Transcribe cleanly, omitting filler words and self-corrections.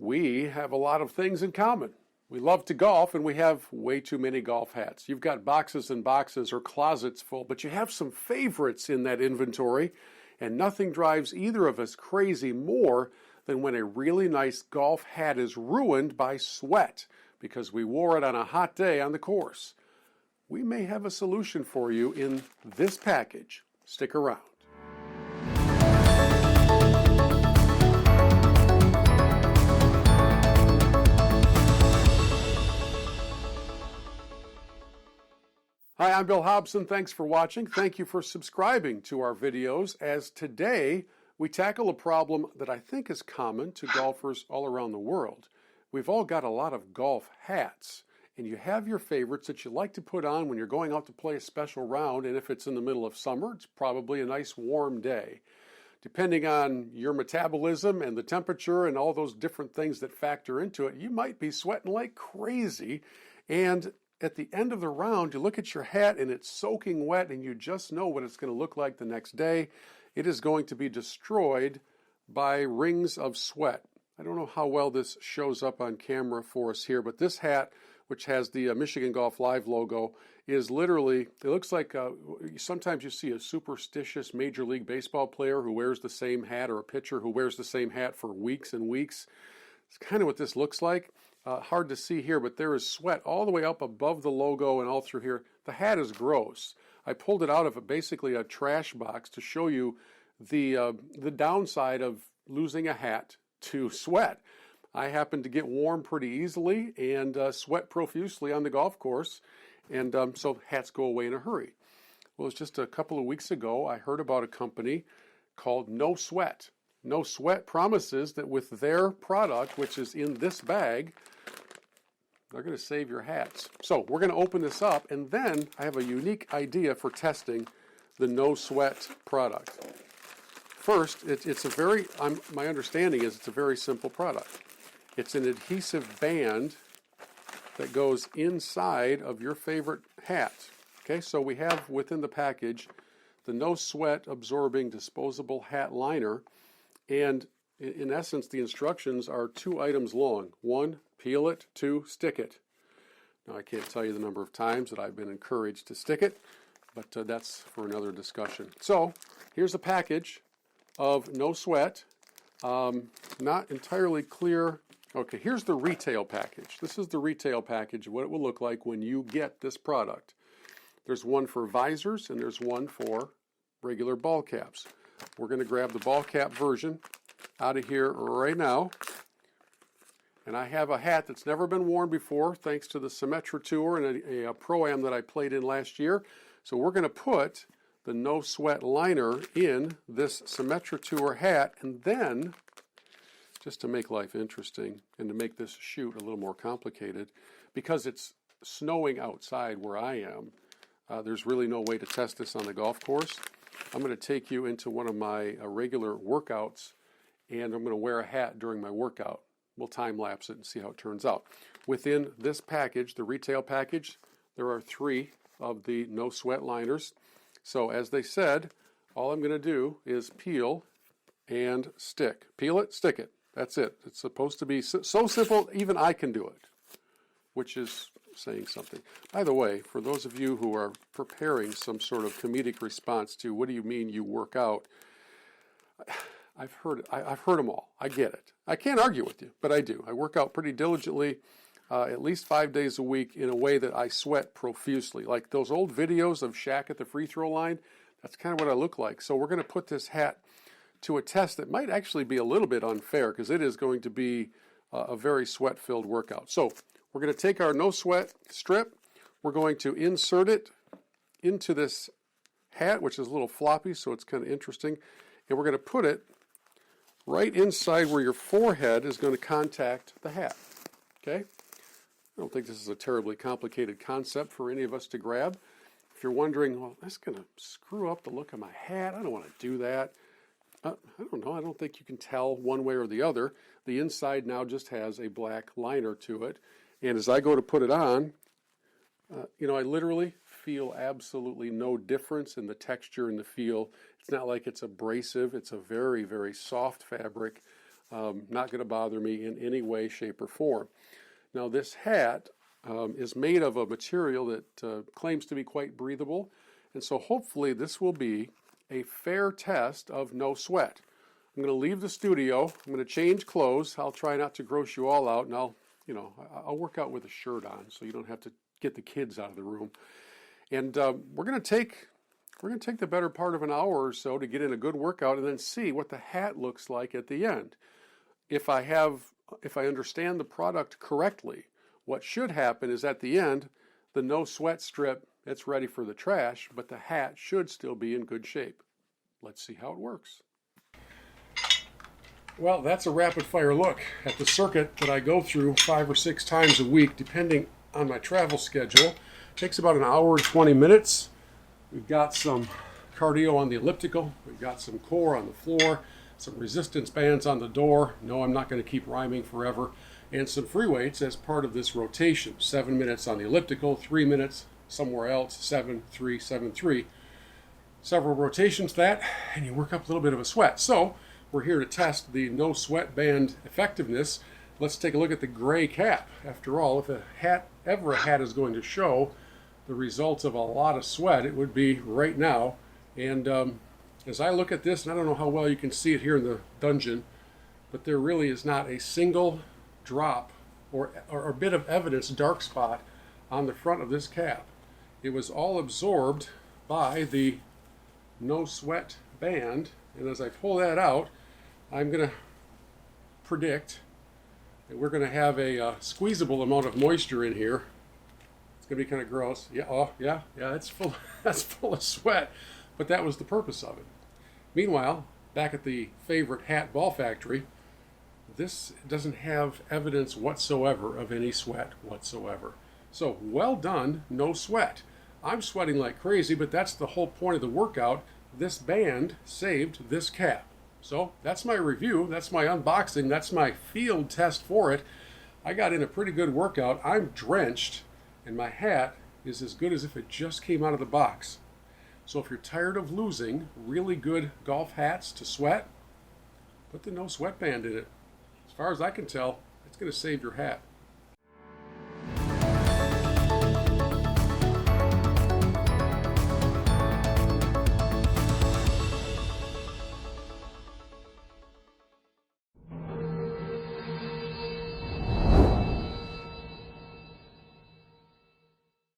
We have a lot of things in common. We love to golf, and we have way too many golf hats. You've got boxes and boxes or closets full, but you have some favorites in that inventory, and nothing drives either of us crazy more than when a really nice golf hat is ruined by sweat because we wore it on a hot day on the course. We may have a solution for you in this package. Stick around. Hi, I'm Bill Hobson. Thanks for watching. Thank you for subscribing to our videos, as today we tackle a problem that I think is common to golfers all around the world. We've all got a lot of golf hats, and you have your favorites that you like to put on when you're going out to play a special round, and if it's in the middle of summer, it's probably a nice warm day. Depending on your metabolism and the temperature and all those different things that factor into it, you might be sweating like crazy, and at the end of the round, you look at your hat and it's soaking wet and you just know what it's going to look like the next day. It is going to be destroyed by rings of sweat. I don't know how well this shows up on camera for us here, but this hat, which has the Michigan Golf Live logo, is literally, it looks like sometimes you see a superstitious Major League Baseball player who wears the same hat, or a pitcher who wears the same hat for weeks and weeks. It's kind of what this looks like. Hard to see here, but there is sweat all the way up above the logo and all through here. The hat is gross. I pulled it out of basically a trash box to show you the downside of losing a hat to sweat. I happen to get warm pretty easily and sweat profusely on the golf course, and so hats go away in a hurry. Well, it's just a couple of weeks ago I heard about a company called No Sweat. No Sweat promises that with their product, which is in this bag, they're going to save your hats. So we're going to open this up, and then I have a unique idea for testing the No Sweat product. First, my understanding is it's a very simple product. It's an adhesive band that goes inside of your favorite hat. Okay, so we have within the package the No Sweat absorbing disposable hat liner. And in essence, the instructions are 2 items long. 1, peel it. 2, stick it. Now, I can't tell you the number of times that I've been encouraged to stick it, but that's for another discussion. So here's a package of No Sweat. Not entirely clear. Okay, here's the retail package. This is the retail package of what it will look like when you get this product. There's one for visors, and there's one for regular ball caps. We're going to grab the ball cap version out of here right now. And I have a hat that's never been worn before, thanks to the Symetra Tour and a Pro-Am that I played in last year. So we're going to put the No Sweat liner in this Symetra Tour hat, and then, just to make life interesting and to make this shoot a little more complicated, because it's snowing outside where I am, there's really no way to test this on the golf course. I'm going to take you into one of my regular workouts, and I'm going to wear a hat during my workout. We'll time-lapse it and see how it turns out. Within this package, the retail package, there are 3 of the No Sweat liners. So as they said, all I'm going to do is peel and stick. Peel it, stick it. That's it. It's supposed to be so simple, even I can do it, which is saying something. By the way, for those of you who are preparing some sort of comedic response to what do you mean you work out, I've heard them all. I get it. I can't argue with you, but I do. I work out pretty diligently, at least 5 days a week, in a way that I sweat profusely. Like those old videos of Shaq at the free throw line, that's kind of what I look like. So we're going to put this hat to a test that might actually be a little bit unfair, because it is going to be a very sweat-filled workout. So we're going to take our No Sweat strip. We're going to insert it into this hat, which is a little floppy, so it's kind of interesting. And we're going to put it right inside where your forehead is going to contact the hat. Okay? I don't think this is a terribly complicated concept for any of us to grab. If you're wondering, well, that's going to screw up the look of my hat, I don't want to do that. I don't know. I don't think you can tell one way or the other. The inside now just has a black liner to it. And as I go to put it on, I literally feel absolutely no difference in the texture and the feel. It's not like it's abrasive. It's a very, very soft fabric. Not going to bother me in any way, shape, or form. Now this hat is made of a material that claims to be quite breathable, and so hopefully this will be a fair test of no sweat. I'm going to leave the studio. I'm going to change clothes. I'll try not to gross you all out, and I'll work out with a shirt on, so you don't have to get the kids out of the room. And we're going to take the better part of an hour or so to get in a good workout, and then see what the hat looks like at the end. If I understand the product correctly, what should happen is at the end, the no sweat strip, it's ready for the trash, but the hat should still be in good shape. Let's see how it works. Well, that's a rapid fire look at the circuit that I go through 5 or 6 times a week, depending on my travel schedule. It takes about an hour and 20 minutes. We've got some cardio on the elliptical. We've got some core on the floor, some resistance bands on the door. No, I'm not going to keep rhyming forever. And some free weights as part of this rotation. 7 minutes on the elliptical, 3 minutes somewhere else, 7, 3, 7, 3. Several rotations that, and you work up a little bit of a sweat. So we're here to test the no sweat band effectiveness. Let's take a look at the gray cap. After all, if a hat is going to show the results of a lot of sweat, it would be right now. And as I look at this, and I don't know how well you can see it here in the dungeon, but there really is not a single drop or a bit of evidence, dark spot, on the front of this cap. It was all absorbed by the no sweat band, and as I pull that out, I'm going to predict that we're going to have a squeezable amount of moisture in here. It's going to be kind of gross. Yeah, oh, yeah, it's full. That's full of sweat, but that was the purpose of it. Meanwhile, back at the favorite hat ball factory, this doesn't have evidence whatsoever of any sweat whatsoever. So well done, no sweat. I'm sweating like crazy, but that's the whole point of the workout. This band saved this cap. So that's my review, that's my unboxing, that's my field test for it. I got in a pretty good workout. I'm drenched, and my hat is as good as if it just came out of the box. So if you're tired of losing really good golf hats to sweat, put the no sweat band in it. As far as I can tell, it's going to save your hat.